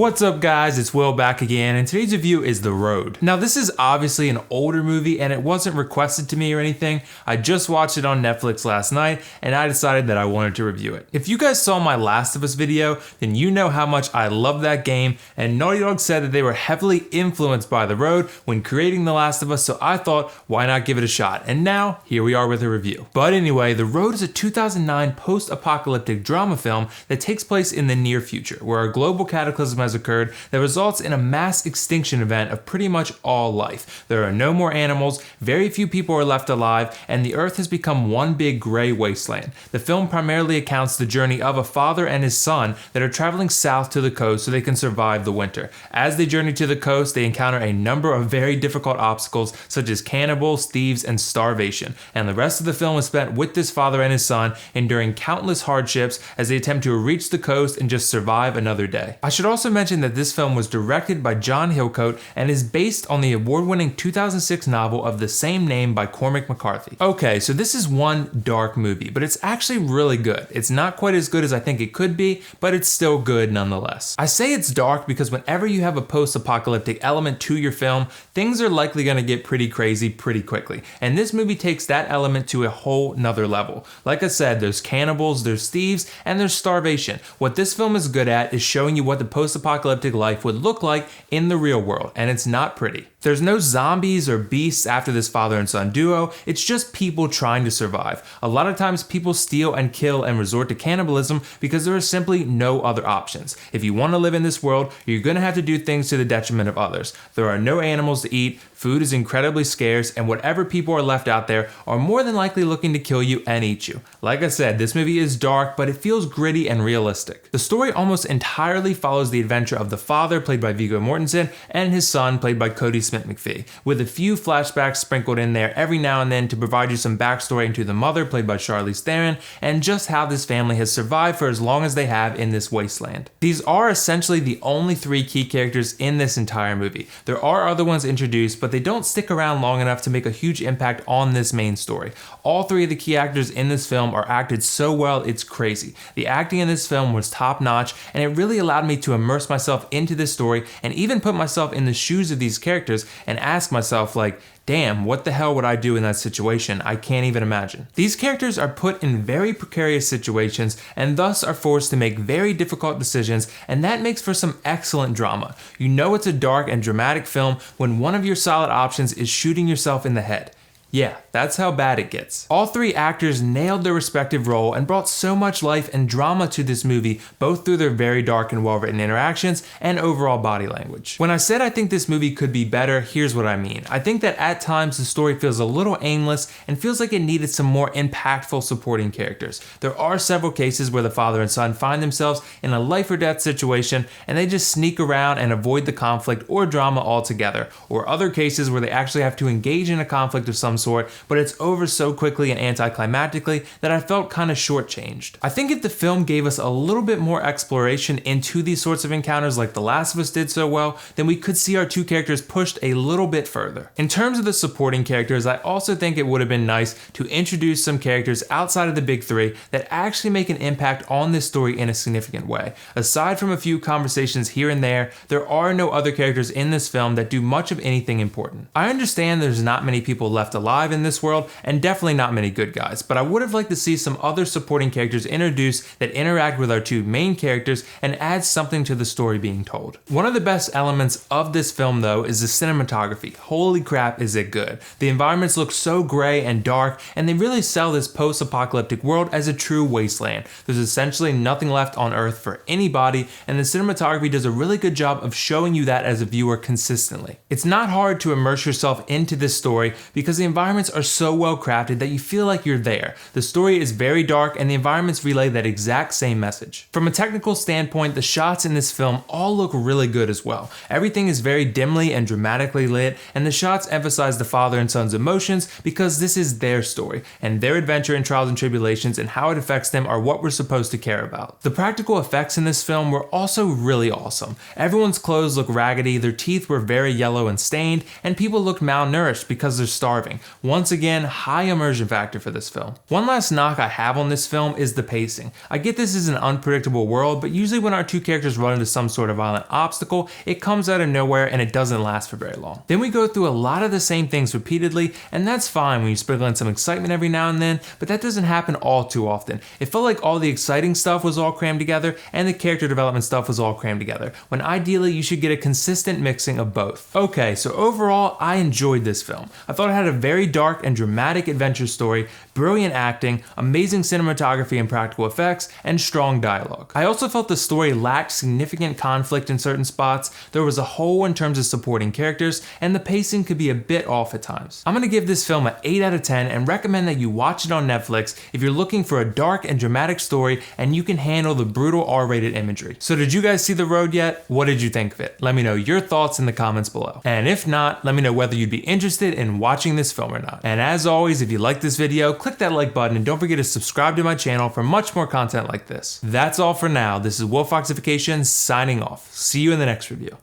What's up guys, it's Will back again, and today's review is The Road. Now this is obviously an older movie and it wasn't requested to me or anything. I just watched it on Netflix last night and I decided that I wanted to review it. If you guys saw my Last of Us video, then you know how much I love that game, and Naughty Dog said that they were heavily influenced by The Road when creating The Last of Us, so I thought, why not give it a shot? And now, here we are with a review. But anyway, The Road is a 2009 post-apocalyptic drama film that takes place in the near future, where a global cataclysm has occurred that results in a mass extinction event of pretty much all life. There are no more animals, very few people are left alive, and the earth has become one big gray wasteland. The film primarily accounts the journey of a father and his son that are traveling south to the coast so they can survive the winter. As they journey to the coast, they encounter a number of very difficult obstacles such as cannibals, thieves, and starvation, and the rest of the film is spent with this father and his son enduring countless hardships as they attempt to reach the coast and just survive another day. I should also mention that this film was directed by John Hillcoat and is based on the award-winning 2006 novel of the same name by Cormac McCarthy. Okay, so this is one dark movie, but it's actually really good. It's not quite as good as I think it could be, but it's still good nonetheless. I say it's dark because whenever you have a post-apocalyptic element to your film, things are likely going to get pretty crazy pretty quickly, and this movie takes that element to a whole nother level. Like I said, there's cannibals, there's thieves, and there's starvation. What this film is good at is showing you what the post-apocalyptic life would look like in the real world, and it's not pretty. There's no zombies or beasts after this father and son duo, it's just people trying to survive. A lot of times people steal and kill and resort to cannibalism because there are simply no other options. If you want to live in this world, you're going to have to do things to the detriment of others. There are no animals to eat, food is incredibly scarce, and whatever people are left out there are more than likely looking to kill you and eat you. Like I said, this movie is dark, but it feels gritty and realistic. The story almost entirely follows the adventure of the father, played by Viggo Mortenson, and his son, played by Kodi Smit-McPhee, with a few flashbacks sprinkled in there every now and then to provide you some backstory into the mother, played by Charlize Theron, and just how this family has survived for as long as they have in this wasteland. These are essentially the only three key characters in this entire movie. There are other ones introduced, but they don't stick around long enough to make a huge impact on this main story. All three of the key actors in this film are acted so well, it's crazy. The acting in this film was top notch, and it really allowed me to immerse myself into this story and even put myself in the shoes of these characters and ask myself, like, damn, what the hell would I do in that situation? I can't even imagine. These characters are put in very precarious situations and thus are forced to make very difficult decisions, and that makes for some excellent drama. You know it's a dark and dramatic film when one of your solid options is shooting yourself in the head. Yeah, that's how bad it gets. All three actors nailed their respective role and brought so much life and drama to this movie, both through their very dark and well-written interactions and overall body language. When I said I think this movie could be better, here's what I mean. I think that at times the story feels a little aimless and feels like it needed some more impactful supporting characters. There are several cases where the father and son find themselves in a life or death situation and they just sneak around and avoid the conflict or drama altogether, or other cases where they actually have to engage in a conflict of some sort, but it's over so quickly and anticlimactically that I felt kind of shortchanged. I think if the film gave us a little bit more exploration into these sorts of encounters like The Last of Us did so well, then we could see our two characters pushed a little bit further. In terms of the supporting characters, I also think it would have been nice to introduce some characters outside of the big three that actually make an impact on this story in a significant way. Aside from a few conversations here and there are no other characters in this film that do much of anything important. I understand there's not many people left alive in this world, and definitely not many good guys, but I would have liked to see some other supporting characters introduced that interact with our two main characters and add something to the story being told. One of the best elements of this film though is the cinematography. Holy crap is it good. The environments look so gray and dark, and they really sell this post-apocalyptic world as a true wasteland. There's essentially nothing left on Earth for anybody, and the cinematography does a really good job of showing you that as a viewer consistently. It's not hard to immerse yourself into this story because the environments are so well crafted that you feel like you're there. The story is very dark and the environments relay that exact same message. From a technical standpoint, the shots in this film all look really good as well. Everything is very dimly and dramatically lit, and the shots emphasize the father and son's emotions because this is their story, and their adventure and trials and tribulations and how it affects them are what we're supposed to care about. The practical effects in this film were also really awesome. Everyone's clothes look raggedy, their teeth were very yellow and stained, and people looked malnourished because they're starving. Once again, high immersion factor for this film. One last knock I have on this film is the pacing. I get this is an unpredictable world, but usually when our two characters run into some sort of violent obstacle, it comes out of nowhere and it doesn't last for very long. Then we go through a lot of the same things repeatedly, and that's fine when you sprinkle in some excitement every now and then, but that doesn't happen all too often. It felt like all the exciting stuff was all crammed together and the character development stuff was all crammed together, when ideally you should get a consistent mixing of both. Okay, so overall, I enjoyed this film. I thought it had a very dark and dramatic adventure story, brilliant acting, amazing cinematography and practical effects, and strong dialogue. I also felt the story lacked significant conflict in certain spots, there was a hole in terms of supporting characters, and the pacing could be a bit off at times. I'm gonna give this film an 8 out of 10 and recommend that you watch it on Netflix if you're looking for a dark and dramatic story and you can handle the brutal R-rated imagery. So did you guys see The Road yet? What did you think of it? Let me know your thoughts in the comments below. And if not, let me know whether you'd be interested in watching this film or not. And as always, if you like this video, click that like button and don't forget to subscribe to my channel for much more content like this. That's all for now. This is WillFoxification signing off. See you in the next review.